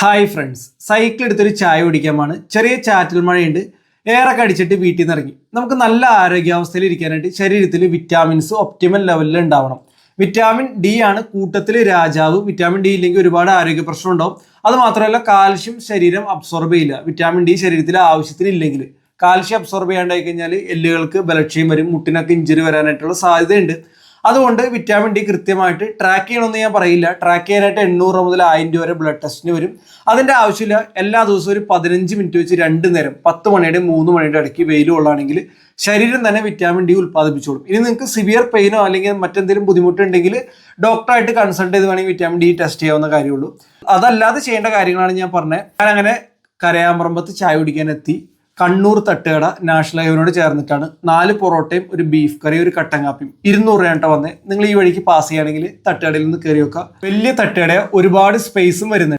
Hi friends, cycle എടുത്തൊരു ചായ കുടിക്കാമാണ്. ചെറിയ ചാറ്റൽ മഴയുണ്ട്. ഏറെ കടിച്ചിട്ട് വീട്ടിൽ നിന്ന് ഇറങ്ങി. നമുക്ക് നല്ല ആരോഗ്യാവസ്ഥയിൽ ഇരിക്കാനായിട്ട് ശരീരത്തിൽ വിറ്റാമിൻസ് ഒപ്റ്റിമൽ ലെവലിൽ ഉണ്ടാവണം. വിറ്റാമിൻ ഡി ആണ് കൂട്ടത്തിൽ രാജാവ്. വിറ്റാമിൻ ഡി ഇല്ലെങ്കിൽ ഒരുപാട് ആരോഗ്യ പ്രശ്നം ഉണ്ടാവും. അത് മാത്രമല്ല, കാൽഷ്യം ശരീരം അബ്സോർബ് ചെയ്യില്ല. വിറ്റാമിൻ ഡി ശരീരത്തിൽ ആവശ്യത്തിന് ഇല്ലെങ്കിൽ കാൽഷ്യം അബ്സോർബ് ചെയ്യാണ്ടായി കഴിഞ്ഞാൽ എല്ലുകൾക്ക് ബലക്ഷയം വരും, മുട്ടിനൊക്കെ ഇഞ്ചുറി വരാനായിട്ടുള്ള സാധ്യതയുണ്ട്. അതുകൊണ്ട് വിറ്റാമിൻ ഡി കൃത്യമായിട്ട് ട്രാക്ക് ചെയ്യണമെന്ന് ഞാൻ പറയില്ല. ട്രാക്ക് ചെയ്യാനായിട്ട് 800 മുതൽ 1000 രൂപ വരെ ബ്ലഡ് ടെസ്റ്റിന് വരും. അതിൻ്റെ ആവശ്യമില്ല. എല്ലാ ദിവസവും ഒരു 15 മിനിറ്റ് വെച്ച് 2 നേരം 10 മണിയുടെ 3 മണിയുടെ ഇടയ്ക്ക് വെയിൽ കൊള്ളാണെങ്കിൽ ശരീരം തന്നെ വിറ്റാമിൻ ഡി ഉൽപ്പാദിപ്പിച്ചോളും. ഇനി നിങ്ങൾക്ക് സിവിയർ പെയിനോ അല്ലെങ്കിൽ മറ്റെന്തെങ്കിലും ബുദ്ധിമുട്ടുണ്ടെങ്കിൽ ഡോക്ടറായിട്ട് കൺസൾട്ട് ചെയ്ത് വേണമെങ്കിൽ വിറ്റാമിൻ ഡി ടെസ്റ്റ് ചെയ്യാവുന്ന കാര്യമുള്ളൂ. അതല്ലാതെ ചെയ്യേണ്ട കാര്യങ്ങളാണ് ഞാൻ പറഞ്ഞത്. ഞാൻ അങ്ങനെ കരയാമ്പറമ്പത്ത് ചായ കുടിക്കാൻ എത്തി. കണ്ണൂർ തട്ടുകട നാഷണൽ ഹൈവേനോട് ചേർന്നിട്ടാണ്. 4 പൊറോട്ടയും ഒരു ബീഫ് കറി ഒരു കട്ടൻ കാപ്പിയും 200 രൂപയായിട്ടാ വന്നേ. നിങ്ങൾ ഈ വഴിക്ക് പാസ് ചെയ്യുകയാണെങ്കിൽ തട്ടുകടയിൽ നിന്ന് കയറി വെക്കുക. വലിയ തട്ടുകട, ഒരുപാട് സ്പേസും വരുന്നുണ്ട്.